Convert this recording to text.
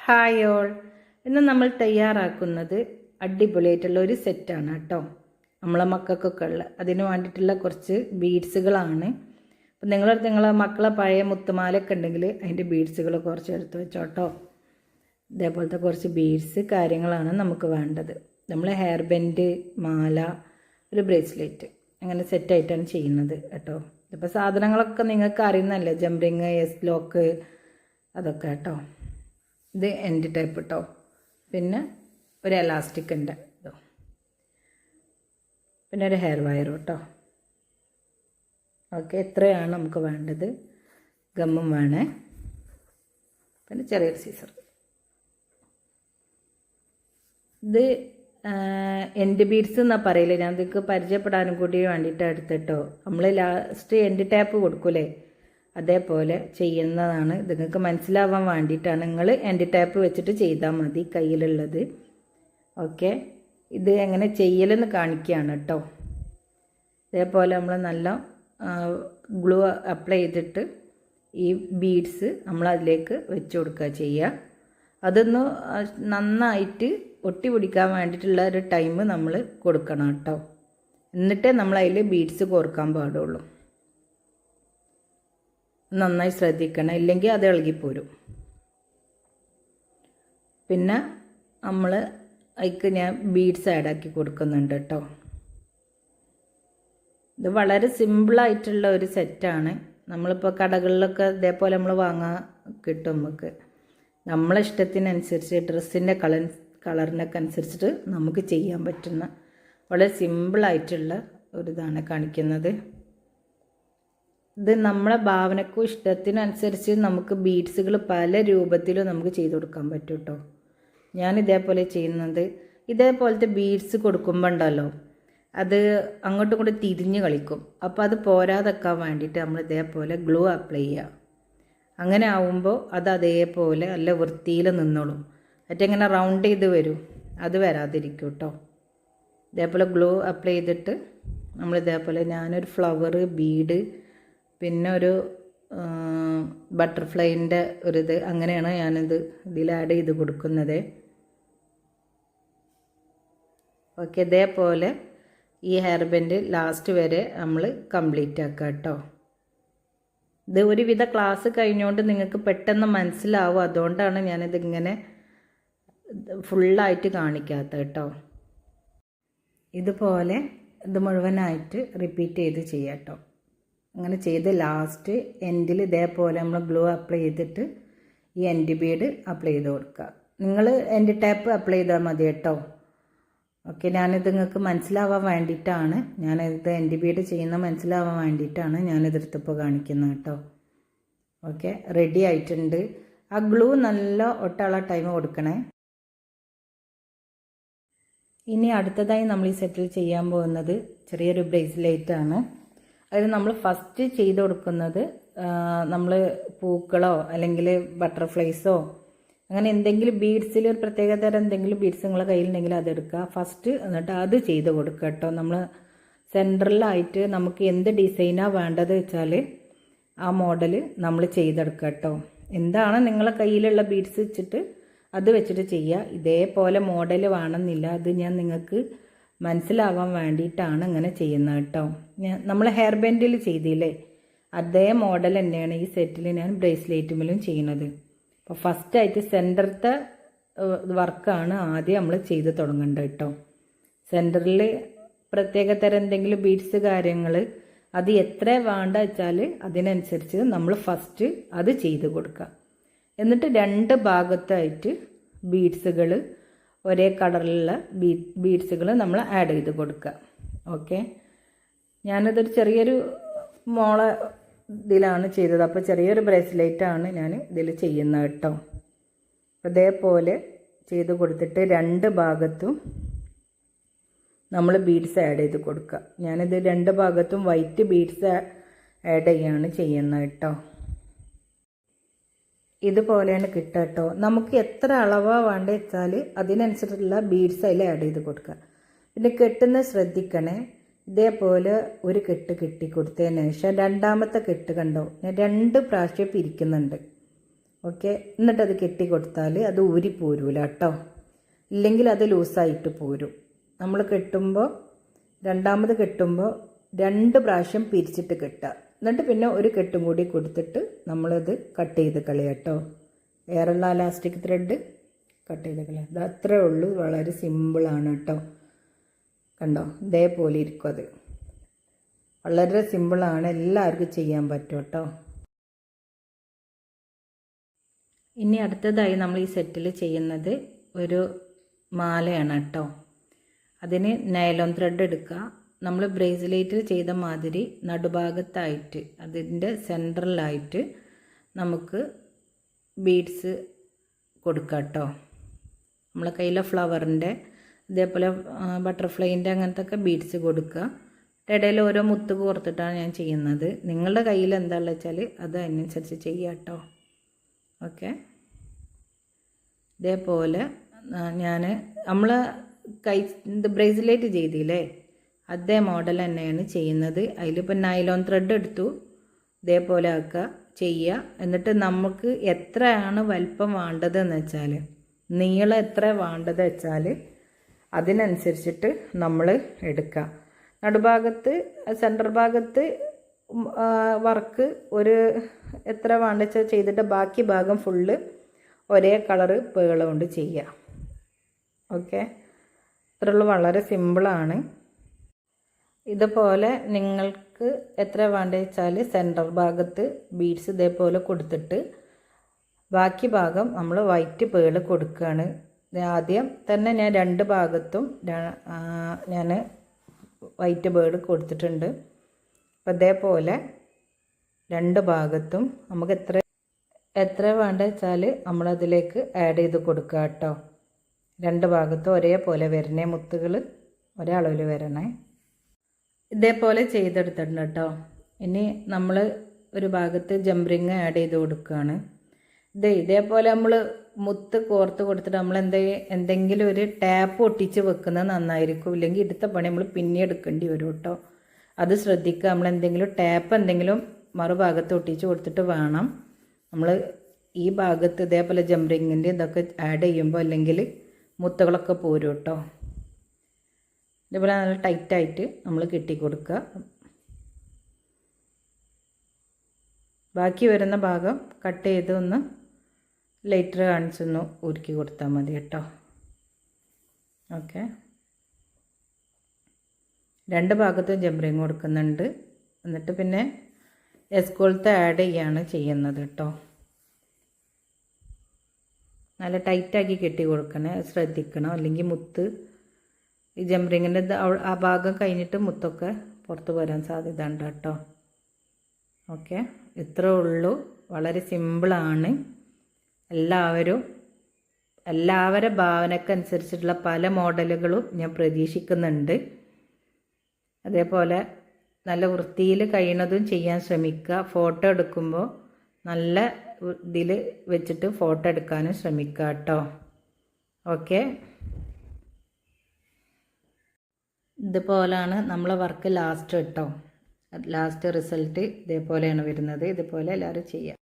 Hi all. ഇന്ന് നമ്മൾ തയ്യാറാക്കുന്നത് അടിപൊളിയായിട്ടുള്ള ഒരു സെറ്റാണ് കേട്ടോ. നമ്മളെ മക്കൾക്കൊക്കെ ഉള്ള അതിന് വേണ്ടിയിട്ടുള്ള കുറച്ച് ബീഡ്സുകളാണ്. അപ്പം നിങ്ങളെ മക്കളെ പഴയ മുത്തുമാലൊക്കെ ഉണ്ടെങ്കിൽ അതിൻ്റെ ബീഡ്സുകൾ കുറച്ച് എടുത്ത് വെച്ചോട്ടോ. ഇതേപോലത്തെ കുറച്ച് ബീഡ്സ് കാര്യങ്ങളാണ് നമുക്ക് വേണ്ടത്. നമ്മൾ ഹെയർ ബാൻഡ്, മാല, ഒരു ബ്രേസ്ലെറ്റ് അങ്ങനെ സെറ്റായിട്ടാണ് ചെയ്യുന്നത് കേട്ടോ. ഇപ്പോൾ സാധനങ്ങളൊക്കെ നിങ്ങൾക്ക് അറിയുന്നതല്ലേ, ജംറിങ്, എസ് ലോക്ക്, അതൊക്കെ കേട്ടോ. ഇത് എൻഡ് ടൈപ്പ് കേട്ടോ. പിന്നെ ഒരു എലാസ്റ്റിക്കിൻ്റെ ഇതോ, പിന്നെ ഒരു ഹെയർ വയർ കേട്ടോ. ഓക്കെ, ഇത്രയാണ് നമുക്ക് വേണ്ടത്. ഗമ്മും വേണേ, പിന്നെ ചെറിയൊരു സീസർ. ഇത് എൻഡ് ബീഡ്സ് എന്നാണ് പറയില്ല, ഞാൻ നിങ്ങൾക്ക് പരിചയപ്പെടാനും കൂടി വേണ്ടിയിട്ട് എടുത്തിട്ടോ. നമ്മൾ ലാസ്റ്റ് എൻഡ് ടാപ്പ് കൊടുക്കൂലേ, അതേപോലെ ചെയ്യുന്നതാണ്. ഇത് നിങ്ങൾക്ക് മനസ്സിലാവാൻ വേണ്ടിയിട്ടാണ്. നിങ്ങൾ എൻഡ് ടാപ്പ് വെച്ചിട്ട് ചെയ്താൽ മതി കയ്യിലുള്ളത്. ഓക്കെ, ഇത് എങ്ങനെ ചെയ്യലെന്ന് കാണിക്കുകയാണ് കേട്ടോ. ഇതേപോലെ നമ്മൾ നല്ല ഗ്ലൂ അപ്ലൈ ചെയ്തിട്ട് ഈ ബീഡ്സ് നമ്മൾ അതിലേക്ക് വെച്ച് കൊടുക്കുക ചെയ്യുക. അതൊന്ന് നന്നായിട്ട് ഒട്ടി പിടിക്കാൻ വേണ്ടിയിട്ടുള്ള ഒരു ടൈം നമ്മൾ കൊടുക്കണം കേട്ടോ. എന്നിട്ടേ നമ്മൾ അതിൽ ബീഡ്സ് കോർക്കാൻ പാടുള്ളൂ. നന്നായി ശ്രദ്ധിക്കണം, ഇല്ലെങ്കിൽ അത് ഇളകിപ്പോരും. പിന്നെ നമ്മൾ അതിക്ക് ഞാൻ ബീഡ്സ് ആഡാക്കി കൊടുക്കുന്നുണ്ട് കേട്ടോ. ഇത് വളരെ സിമ്പിളായിട്ടുള്ള ഒരു സെറ്റാണ്. നമ്മളിപ്പോൾ കടകളിലൊക്കെ ഇതേപോലെ നമ്മൾ വാങ്ങാൻ കിട്ടും. നമുക്ക് നമ്മളെ ഇഷ്ടത്തിനനുസരിച്ച് ഡ്രസ്സിൻ്റെ കളറിനൊക്കെ അനുസരിച്ചിട്ട് നമുക്ക് ചെയ്യാൻ പറ്റുന്ന വളരെ സിമ്പിളായിട്ടുള്ള ഒരിതാണ് കാണിക്കുന്നത്. ഇത് നമ്മളെ ഭാവനക്കും ഇഷ്ടത്തിനനുസരിച്ച് നമുക്ക് ബീഡ്സുകൾ പല രൂപത്തിലും നമുക്ക് ചെയ്ത് കൊടുക്കാൻ പറ്റും കേട്ടോ. ഞാൻ ഇതേപോലെ ചെയ്യുന്നത്. ഇതേപോലത്തെ ബീഡ്സ് കൊടുക്കുമ്പോൾ ഉണ്ടല്ലോ, അത് അങ്ങോട്ടും ഇങ്ങോട്ടും തിരിഞ്ഞ് കളിക്കും. അപ്പോൾ അത് പോരാതെക്കാൻ വേണ്ടിയിട്ട് നമ്മൾ ഇതേപോലെ ഗ്ലൂ അപ്ലൈ ചെയ്യുക. അങ്ങനെ ആവുമ്പോൾ അത് അതേപോലെ നല്ല വൃത്തിയിൽ നിന്നോളും. മറ്റെങ്ങനെ റൗണ്ട് ചെയ്ത് വരും, അത് വരാതിരിക്കും കേട്ടോ. ഇതേപോലെ ഗ്ലൂ അപ്ലൈ ചെയ്തിട്ട് നമ്മൾ ഇതേപോലെ ഞാനൊരു ഫ്ലവർ, ബീഡ്, പിന്നെ ഒരു ബട്ടർഫ്ലൈൻ്റെ ഒരിത്, അങ്ങനെയാണ് ഞാനിത് ഇതിൽ ആഡ് ചെയ്ത് കൊടുക്കുന്നത്. ഓക്കെ, ഇതേപോലെ ഈ ഹെയർ ബാൻഡ് ലാസ്റ്റ് വരെ നമ്മൾ കംപ്ലീറ്റ് ആക്കുക കേട്ടോ. ഇത് ഒരുവിധ ക്ലാസ് കഴിഞ്ഞുകൊണ്ട് നിങ്ങൾക്ക് പെട്ടെന്ന് മനസ്സിലാവും, അതുകൊണ്ടാണ് ഞാനിതിങ്ങനെ ഫുള്ളായിട്ട് കാണിക്കാത്തത് കേട്ടോ. ഇതുപോലെ ഇത് മുഴുവനായിട്ട് റിപ്പീറ്റ് ചെയ്ത് ചെയ്യാം കേട്ടോ. അങ്ങനെ ചെയ്ത് ലാസ്റ്റ് എൻഡിൽ ഇതേപോലെ നമ്മൾ ഗ്ലൂ അപ്ലൈ ചെയ്തിട്ട് ഈ എൻഡ് ബീഡ് അപ്ലൈ ചെയ്ത് കൊടുക്കുക. നിങ്ങൾ എൻഡ് ടാപ്പ് അപ്ലൈ ചെയ്താൽ മതി കേട്ടോ. ഓക്കെ, ഞാനിത് നിങ്ങൾക്ക് മനസ്സിലാവാൻ വേണ്ടിയിട്ടാണ്, ഞാനിത് എൻഡ് ബീഡ് ചെയ്യുന്ന മനസ്സിലാവാൻ വേണ്ടിയിട്ടാണ് ഞാനിതെടുത്തപ്പോൾ കാണിക്കുന്നത് കേട്ടോ. ഓക്കെ, റെഡി ആയിട്ടുണ്ട്. ആ ഗ്ലൂ നല്ല ഒട്ടാനുള്ള ടൈം കൊടുക്കണേ. ഇനി അടുത്തതായി നമ്മൾ ഈ സെറ്റിൽ ചെയ്യാൻ പോകുന്നത് ചെറിയൊരു ബ്രേസ്ലെറ്റാണ്. അതിൽ നമ്മൾ ഫസ്റ്റ് ചെയ്ത് കൊടുക്കുന്നത് നമ്മൾ പൂക്കളോ അല്ലെങ്കിൽ ബട്ടർഫ്ലൈസോ അങ്ങനെ എന്തെങ്കിലും ബീഡ്സിൽ ഒരു പ്രത്യേക തരം എന്തെങ്കിലും ബീഡ്സ് നിങ്ങളുടെ കയ്യിലുണ്ടെങ്കിൽ അതെടുക്കുക ഫസ്റ്റ്. എന്നിട്ട് അത് ചെയ്ത് കൊടുക്കുക കേട്ടോ. നമ്മൾ സെൻട്രലായിട്ട് നമുക്ക് എന്ത് ഡിസൈനാണ് വേണ്ടത് വെച്ചാൽ ആ മോഡൽ നമ്മൾ ചെയ്തെടുക്കുക കേട്ടോ. എന്താണ് നിങ്ങളെ കയ്യിലുള്ള ബീഡ്സ് വെച്ചിട്ട് അത് വെച്ചിട്ട് ചെയ്യുക. ഇതേപോലെ മോഡൽ വേണമെന്നില്ല, അത് ഞാൻ നിങ്ങൾക്ക് മനസ്സിലാവാൻ വേണ്ടിയിട്ടാണ് ഇങ്ങനെ ചെയ്യുന്നത് കേട്ടോ. നമ്മൾ ഹെയർ ബാൻഡിൽ ചെയ്തില്ലേ, അതേ മോഡൽ തന്നെയാണ് ഈ സെറ്റിൽ ഞാൻ ബ്രേസ്ലെറ്റുമിലും ചെയ്യുന്നത്. അപ്പോൾ ഫസ്റ്റായിട്ട് സെൻറ്ററത്തെ വർക്കാണ് ആദ്യം നമ്മൾ ചെയ്ത് തുടങ്ങേണ്ടത് കേട്ടോ. സെൻറ്ററിൽ പ്രത്യേക തരം എന്തെങ്കിലും ബീഡ്സ് കാര്യങ്ങൾ അത് എത്ര വേണ്ട വെച്ചാൽ അതിനനുസരിച്ച് നമ്മൾ ഫസ്റ്റ് അത് ചെയ്ത് കൊടുക്കുക. എന്നിട്ട് രണ്ട് ഭാഗത്തായിട്ട് ബീഡ്സുകൾ ഒരേ കളറിലുള്ള ബീഡ്സുകൾ നമ്മൾ ആഡ് ചെയ്ത് കൊടുക്കുക. ഓക്കെ, ഞാനിതൊരു ചെറിയൊരു മോളെ ഇതിലാണ് ചെയ്തത്. അപ്പോൾ ചെറിയൊരു ബ്രേസ്ലെറ്റാണ് ഞാൻ ഇതിൽ ചെയ്യുന്നത് കേട്ടോ. അതേപോലെ ചെയ്ത് കൊടുത്തിട്ട് രണ്ട് ഭാഗത്തും നമ്മൾ ബീഡ്സ് ആഡ് ചെയ്ത് കൊടുക്കുക. ഞാനിത് രണ്ട് ഭാഗത്തും വൈറ്റ് ബീഡ്സ് ആഡ് ചെയ്യാണ് ചെയ്യുന്നത് കേട്ടോ. ഇതുപോലെയാണ് കിട്ടുക കേട്ടോ. നമുക്ക് എത്ര അളവാണ് വേണ്ടത് വെച്ചാൽ അതിനനുസരിച്ചുള്ള ബീഡ്സ് അതിൽ ആഡ് ചെയ്ത് കൊടുക്കുക. പിന്നെ കെട്ടുന്നത് ശ്രദ്ധിക്കണേ. ഇതേപോലെ ഒരു കെട്ട് കെട്ടി കൊടുത്തതിന് ശേഷം രണ്ടാമത്തെ കെട്ട് കണ്ടോ, ഞാൻ 2 പ്രാവശ്യം പിരിക്കുന്നുണ്ട്. ഓക്കെ. എന്നിട്ടത് കെട്ടി കൊടുത്താൽ അത് ഊരി പോരൂല കേട്ടോ, ഇല്ലെങ്കിൽ അത് ലൂസായിട്ട് പോരും. നമ്മൾ കെട്ടുമ്പോൾ രണ്ടാമത് കെട്ടുമ്പോൾ 2 പ്രാവശ്യം പിരിച്ചിട്ട് കെട്ടുക. എന്നിട്ട് പിന്നെ ഒരു കെട്ടും കൂടി കൊടുത്തിട്ട് നമ്മളത് കട്ട് ചെയ്ത് കളയുക കേട്ടോ. ഏറുള്ള ഇലാസ്റ്റിക് ത്രെഡ് കട്ട് ചെയ്ത് കളയുക. അത് അത്രേ ഉള്ളൂ, വളരെ സിമ്പിളാണ് കേട്ടോ. കണ്ടോ, ഇതേപോലെ ഇരിക്കും. അത് വളരെ സിമ്പിളാണ്, എല്ലാവർക്കും ചെയ്യാൻ പറ്റും കേട്ടോ. ഇനി അടുത്തതായി നമ്മൾ ഈ സെറ്റിൽ ചെയ്യുന്നത് ഒരു മാലയാണ് കേട്ടോ. അതിന് നൈലോൺ ത്രെഡ് എടുക്കുക. നമ്മൾ ബ്രേസ്ലെറ്റിൽ ചെയ്ത മാതിരി നടുഭാഗത്തായിട്ട് അതിൻ്റെ സെൻട്രലായിട്ട് നമുക്ക് ബീഡ്സ് കൊടുക്കാം കേട്ടോ. നമ്മളെ കയ്യിലെ ഫ്ലവറിൻ്റെ ഇതേപോലെ ബട്ടർഫ്ലൈൻ്റെ അങ്ങനത്തെ ഒക്കെ ബീഡ്സ് കൊടുക്കുക. ഇടയിൽ ഓരോ മുത്ത് കോർത്തിട്ടാണ് ഞാൻ ചെയ്യുന്നത്. നിങ്ങളുടെ കയ്യിൽ എന്താണെന്ന് വെച്ചാൽ അത് അതിനനുസരിച്ച് ചെയ്യാം കേട്ടോ. ഓക്കെ. ഇതേപോലെ ഞാൻ നമ്മൾ ഇത് ബ്രേസ്ലെറ്റ് ചെയ്തില്ലേ, അതേ മോഡൽ തന്നെയാണ് ചെയ്യുന്നത്. അതിലിപ്പോൾ നൈലോൺ ത്രെഡ് എടുത്തു, ഇതേപോലെ ആക്കുക, ചെയ്യുക. എന്നിട്ട് നമുക്ക് എത്രയാണ് വലിപ്പം വേണ്ടതെന്ന് വെച്ചാൽ, നീളം എത്ര വേണ്ടത് വെച്ചാൽ അതിനനുസരിച്ചിട്ട് നമ്മൾ എടുക്കുക. നടുഭാഗത്ത് സെൻറ്റർ ഭാഗത്ത് വർക്ക് ഒരു എത്ര വേണ്ട വെച്ചാൽ ചെയ്തിട്ട് ബാക്കി ഭാഗം ഫുള്ള് ഒരേ കളറ് പേള കൊണ്ട് ചെയ്യുക. ഓക്കെ, ഇത്രയുള്ള വളരെ സിമ്പിളാണ്. ഇതുപോലെ നിങ്ങൾക്ക് എത്ര വേണ്ട വെച്ചാൽ സെൻറ്റർ ഭാഗത്ത് ബീഡ്സ് ഇതേപോലെ കൊടുത്തിട്ട് ബാക്കി ഭാഗം നമ്മൾ വൈറ്റ് പേള് കൊടുക്കുകയാണ്. ആദ്യം തന്നെ ഞാൻ 2 ഭാഗത്തും ഞാൻ വൈറ്റ് ബേർഡ് കൊടുത്തിട്ടുണ്ട്. അപ്പോൾ ഇതേപോലെ 2 ഭാഗത്തും നമുക്ക് എത്ര വേണ്ട വെച്ചാൽ നമ്മളതിലേക്ക് ആഡ് ചെയ്ത് കൊടുക്കുക കേട്ടോ. 2 ഭാഗത്തും ഒരേപോലെ വരണേ, മുത്തുകൾ ഒരേ അളവിൽ വരണേ. ഇതേപോലെ ചെയ്തെടുത്തിട്ടുണ്ട് കേട്ടോ. ഇനി നമ്മൾ ഒരു ഭാഗത്ത് ജംറിങ് ആഡ് ചെയ്ത് കൊടുക്കുകയാണ്. ഇതേപോലെ നമ്മൾ മുത്ത് കോർത്ത് കൊടുത്തിട്ട് നമ്മൾ എന്തെങ്കിലും ഒരു ടാപ്പ് ഒട്ടിച്ച് വെക്കുന്നത് നന്നായിരിക്കും. ഇല്ലെങ്കിൽ എടുത്ത പണി നമ്മൾ പിന്നെ എടുക്കേണ്ടി വരും കേട്ടോ. അത് ശ്രദ്ധിക്കുക. നമ്മൾ എന്തെങ്കിലും ടാപ്പ് എന്തെങ്കിലും മറുഭാഗത്ത് ഒട്ടിച്ച് കൊടുത്തിട്ട് വേണം നമ്മൾ ഈ ഭാഗത്ത് ഇതേപോലെ ജംറിങ്ങിൻ്റെ ഇതൊക്കെ ആഡ് ചെയ്യുമ്പോൾ, അല്ലെങ്കിൽ മുത്തുകളൊക്കെ പോരും കേട്ടോ. ഇതേപോലെ നല്ല ടൈറ്റായിട്ട് നമ്മൾ കെട്ടി കൊടുക്കുക. ബാക്കി വരുന്ന ഭാഗം കട്ട് ചെയ്ത് ഒന്ന് ലൈറ്റർ കാണിച്ചൊന്ന് ഉരുക്കി കൊടുത്താൽ മതി കേട്ടോ. ഓക്കെ, 2 ഭാഗത്തും ജംറിങ് കൊടുക്കുന്നുണ്ട്. എന്നിട്ട് പിന്നെ എസ്കോളത്തെ ആഡ് ചെയ്യാണ് ചെയ്യുന്നത് കേട്ടോ. നല്ല ടൈറ്റാക്കി കെട്ടി കൊടുക്കണേ, ശ്രദ്ധിക്കണം. അല്ലെങ്കിൽ മുത്ത് ഈ ജംറിങ്ങിൻ്റെ ആ ഭാഗം കഴിഞ്ഞിട്ട് മുത്തൊക്കെ പുറത്ത് വരാൻ സാധ്യത ഉണ്ട് കേട്ടോ. ഓക്കെ, ഇത്രേ ഉള്ളൂ, വളരെ സിമ്പിളാണ്. എല്ലാവരുടെ ഭാവനക്കനുസരിച്ചിട്ടുള്ള പല മോഡലുകളും ഞാൻ പ്രതീക്ഷിക്കുന്നുണ്ട്. അതേപോലെ നല്ല വൃത്തിയിൽ കഴിയുന്നതും ചെയ്യാൻ ശ്രമിക്കുക. ഫോട്ടോ എടുക്കുമ്പോൾ നല്ല ഇതിൽ വെച്ചിട്ട് ഫോട്ടോ എടുക്കാനും ശ്രമിക്കുക കേട്ടോ. ഓക്കെ, ഇതുപോലാണ് നമ്മളെ വർക്ക് ലാസ്റ്റ് കേട്ടോ. ലാസ്റ്റ് റിസൾട്ട് ഇതേപോലെയാണ് വരുന്നത്. ഇതുപോലെ എല്ലാവരും ചെയ്യുക.